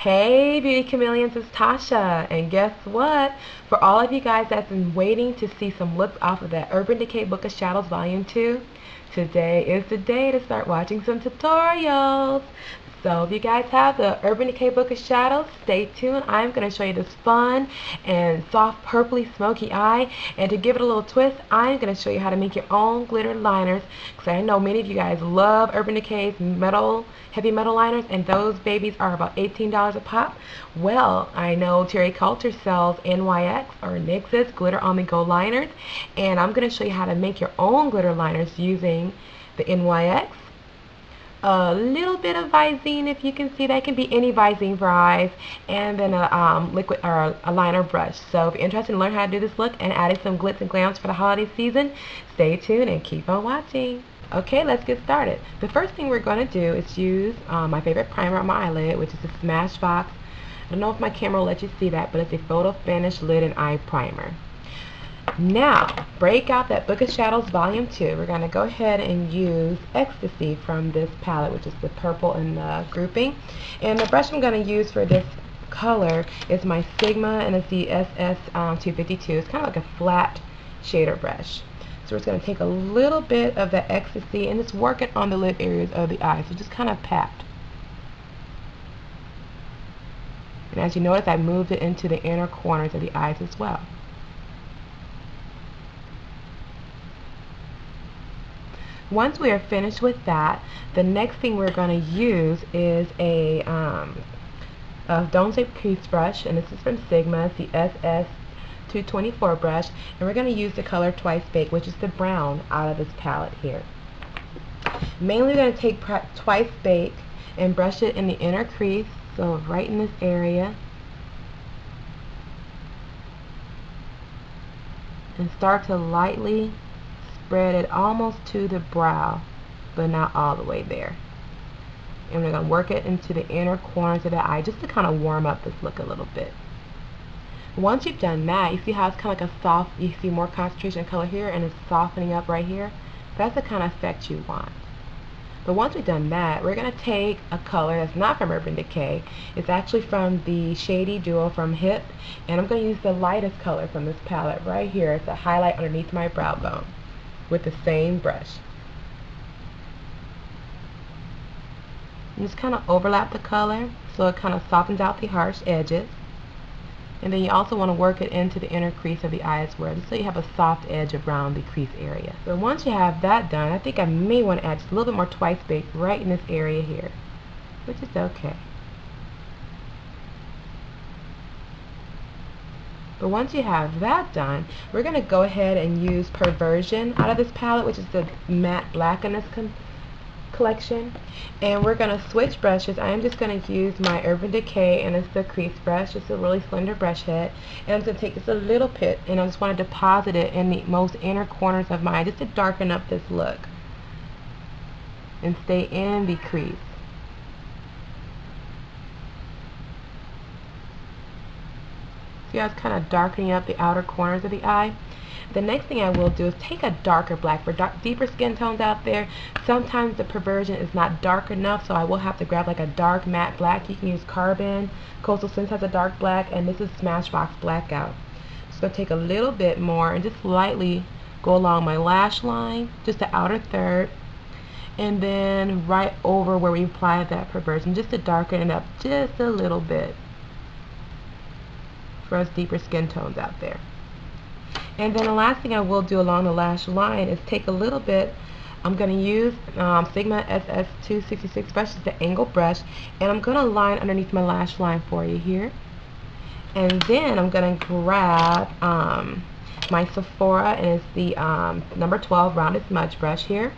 Hey Beauty Chameleons, it's Tasha, and guess what? For all of you guys that's been waiting to see some looks off of that Urban Decay Book of Shadows Volume 2, today is the day to start watching some tutorials. So if you guys have the Urban Decay Book of Shadows, stay tuned. I'm going to show you this fun and soft purpley smoky eye. And to give it a little twist, I'm going to show you how to make your own glitter liners. Because I know many of you guys love Urban Decay's heavy metal liners, and those babies are about $18 a pop. Well, I know Terry Culture sells NYX or NYX's glitter on the go liners, and I'm going to show you how to make your own glitter liners using the NYX. A little bit of Visine, if you can see that. It can be any Visine for eyes, and then a liquid or a liner brush. So if you're interested in learning how to do this look and adding some glitz and glams for the holiday season, stay tuned and keep on watching. Okay, let's get started. The first thing we're going to do is use my favorite primer on my eyelid, which is the Smashbox. I don't know if my camera will let you see that, but it's a photo finish lid and eye primer. Now, break out that Book of Shadows Volume 2. We're going to go ahead and use Ectasy from this palette, which is the purple in the grouping. And the brush I'm going to use for this color is my Sigma, and it's the SS252. It's kind of like a flat shader brush. So we're just going to take a little bit of the Ectasy and just work it on the lid areas of the eye. So just kind of pat. And as you notice, I moved it into the inner corners of the eyes as well. Once we are finished with that, the next thing we're going to use is a dome shape crease brush, and this is from Sigma. It's the SS224 brush, and we're going to use the color Twice Baked, which is the brown out of this palette here. Mainly we're going to take Twice Baked and brush it in the inner crease, so right in this area, and start to lightly spread it almost to the brow, but not all the way there. And we're going to work it into the inner corners of the eye just to kind of warm up this look a little bit. Once you've done that, you see how it's kind of like a soft, you see more concentration of color here and it's softening up right here. That's the kind of effect you want. But once we've done that, we're going to take a color that's not from Urban Decay. It's actually from the Shady duo from HIP, and I'm going to use the lightest color from this palette right here to highlight underneath my brow bone with the same brush. And just kind of overlap the color so it kind of softens out the harsh edges. And then you also want to work it into the inner crease of the eye as well, just so you have a soft edge around the crease area. So once you have that done, I think I may want to add just a little bit more Twice Baked right in this area here, which is okay. But once you have that done, we're going to go ahead and use Perversion out of this palette, which is the matte black in this collection. And we're going to switch brushes. I am just going to use my Urban Decay, and it's the crease brush, just a really slender brush head. And I'm going to take just a little bit, and I just want to deposit it in the most inner corners of my eye, just to darken up this look and stay in the crease. See how it's kind of darkening up the outer corners of the eye? The next thing I will do is take a darker black. For deeper skin tones out there, sometimes the Perversion is not dark enough, so I will have to grab like a dark matte black. You can use Carbon. Coastal Scents has a dark black, and this is Smashbox Blackout. Just going to take a little bit more and just lightly go along my lash line, just the outer third, and then right over where we applied that Perversion, just to darken it up just a little bit for us deeper skin tones out there. And then the last thing I will do along the lash line is take a little bit, I'm going to use Sigma SS266 brush, the angle brush, and I'm going to line underneath my lash line for you here. And then I'm going to grab my Sephora, and it's the number 12 rounded smudge brush here,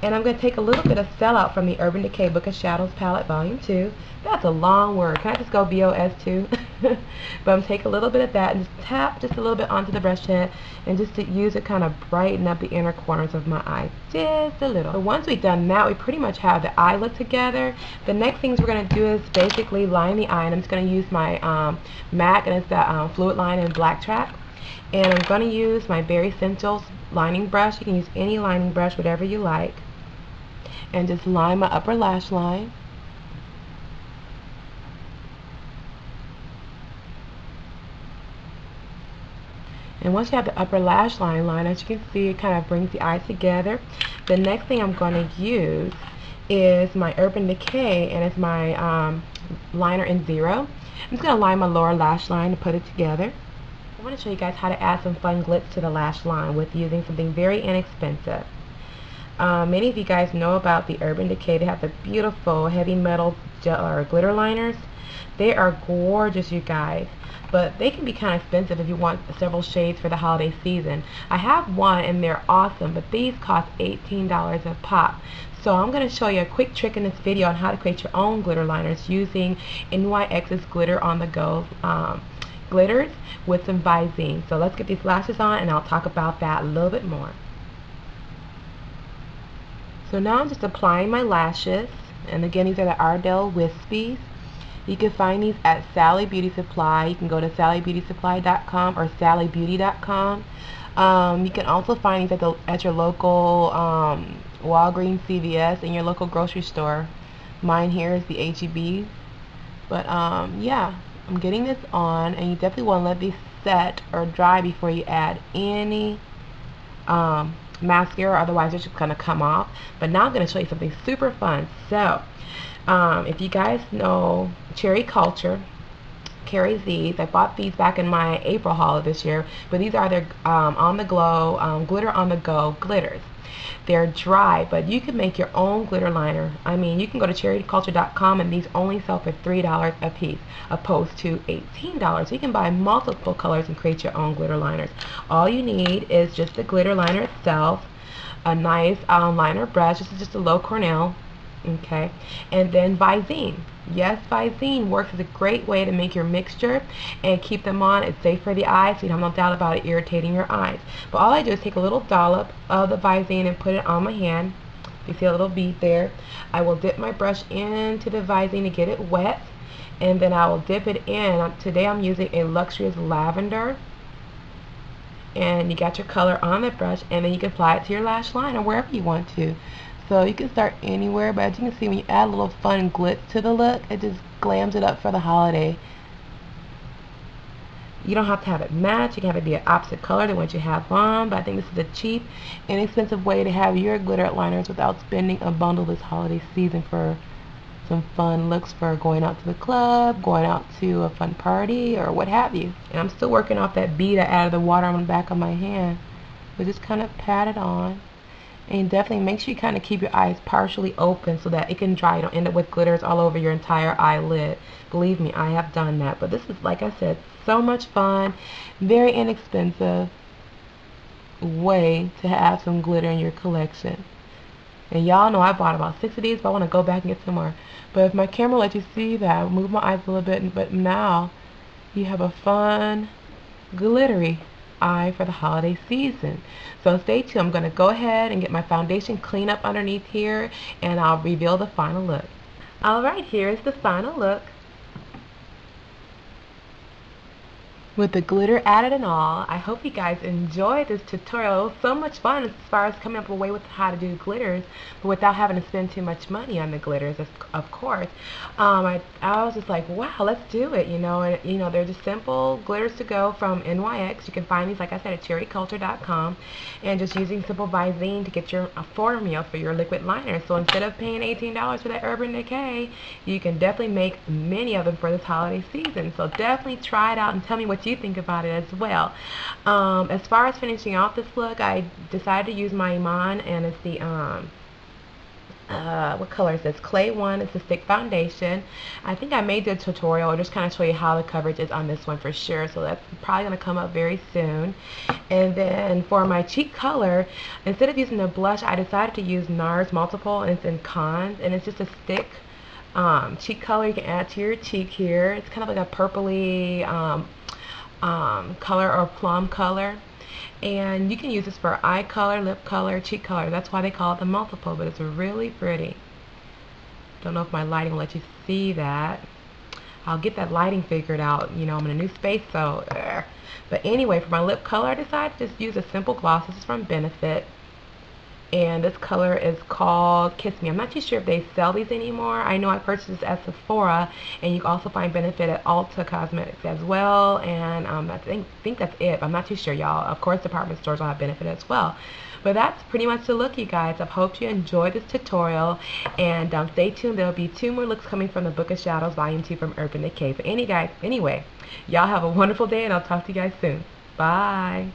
and I'm going to take a little bit of Sellout from the Urban Decay Book of Shadows palette volume 2. That's a long word. Can I just go BOS too? But I'm going to take a little bit of that and just tap just a little bit onto the brush head, and just to use it kind of brighten up the inner corners of my eye just a little. So once we've done that, we pretty much have the eye look together. The next things we're going to do is basically line the eye, and I'm just going to use my MAC, and it's the Fluid Line in Blacktrack. And I'm going to use my Bare Essentials lining brush. You can use any lining brush, whatever you like. And just line my upper lash line. And once you have the upper lash line line, as you can see, it kind of brings the eye together. The next thing I'm going to use is my Urban Decay, and it's my liner in 0. I'm just going to line my lower lash line to put it together. I want to show you guys how to add some fun glitz to the lash line with using something very inexpensive. Many of you guys know about the Urban Decay. They have the beautiful heavy metal gel or glitter liners. They are gorgeous, you guys, but they can be kind of expensive if you want several shades for the holiday season. I have one and they're awesome, but these cost $18 a pop. So I'm going to show you a quick trick in this video on how to create your own glitter liners using NYX's Glitter on the Go glitters with some Visine. So let's get these lashes on and I'll talk about that a little bit more. So now I'm just applying my lashes, and again, these are the Ardell Wispies. You can find these at Sally Beauty Supply. You can go to sallybeautysupply.com or sallybeauty.com. You can also find these at your local Walgreens, CVS, and your local grocery store. Mine here is the HEB. But yeah, I'm getting this on, and you definitely want to let these set or dry before you add any mascara, otherwise it's just going to come off. But now I'm going to show you something super fun. So if you guys know Cherry Culture carries these. I bought these back in my April haul of this year, but these are their on the glow glitter on the go glitters. They're dry, but you can make your own glitter liner. I mean, you can go to cherryculture.com and these only sell for $3 a piece opposed to $18. So you can buy multiple colors and create your own glitter liners. All you need is just the glitter liner itself, a nice liner brush. This is just a low Cornell, okay, and then Visine. Yes, Visine works as a great way to make your mixture and keep them on. It's safe for the eyes, so you don't have no doubt about it irritating your eyes. But all I do is take a little dollop of the Visine and put it on my hand. You see a little bead there. I will dip my brush into the Visine to get it wet, and then I will dip it in. Today I'm using a Luxorious Lavendar. And you got your color on the brush, and then you can apply it to your lash line or wherever you want to. So you can start anywhere, but as you can see, when you add a little fun glitz to the look, it just glams it up for the holiday. You don't have to have it match. You can have it be an opposite color than what you have on, but I think this is a cheap, inexpensive way to have your glitter liners without spending a bundle this holiday season for some fun looks for going out to the club, going out to a fun party, or what have you. And I'm still working off that bead I added the water on the back of my hand. But just kind of pat it on. And definitely make sure you kind of keep your eyes partially open so that it can dry. You don't end up with glitters all over your entire eyelid. Believe me, I have done that. But this is, like I said, so much fun, very inexpensive way to have some glitter in your collection. And y'all know I bought about 6 of these, but I want to go back and get some more. But if my camera lets you see that, I'll move my eyes a little bit. But now you have a fun, glittery eye for the holiday season. So stay tuned. I'm going to go ahead and get my foundation clean up underneath here, and I'll reveal the final look. Alright, here is the final look. With the glitter added and all. I hope you guys enjoyed this tutorial. It was so much fun as far as coming up with a way with how to do glitters, but without having to spend too much money on the glitters, of course. I was just like, wow, let's do it, you know. And you know, they're just simple glitters to go from NYX. You can find these, like I said, at cherryculture.com, and just using simple Visine to get your formula for your liquid liner. So instead of paying $18 for that Urban Decay, you can definitely make many of them for this holiday season. So definitely try it out and tell me what you think about it as well. As far as finishing off this look, I decided to use my Iman, and it's the what color is this? Clay 1. It's a stick foundation. I think I made the tutorial or just kind of show you how the coverage is on this one for sure, so that's probably going to come up very soon. And then for my cheek color, instead of using a blush, I decided to use NARS Multiple, and it's in Cons, and it's just a stick cheek color you can add to your cheek here. It's kind of like a purpley color or plum color, and you can use this for eye color, lip color, cheek color. That's why they call it the multiple, but it's really pretty. Don't know if my lighting will let you see that. I'll get that lighting figured out. You know, I'm in a new space, so but anyway, for my lip color, I decided to just use a simple gloss. This is from Benefit, and this color is called Kiss Me. I'm not too sure if they sell these anymore. I know I purchased this at Sephora, and you can also find Benefit at Ulta Cosmetics as well, and I think that's it. I'm not too sure, y'all. Of course, department stores will have Benefit as well. But that's pretty much the look, you guys. I hope you enjoyed this tutorial, and stay tuned. There'll be 2 more looks coming from the Book of Shadows Volume 2 from Urban Decay. But anyway, y'all have a wonderful day, and I'll talk to you guys soon. Bye.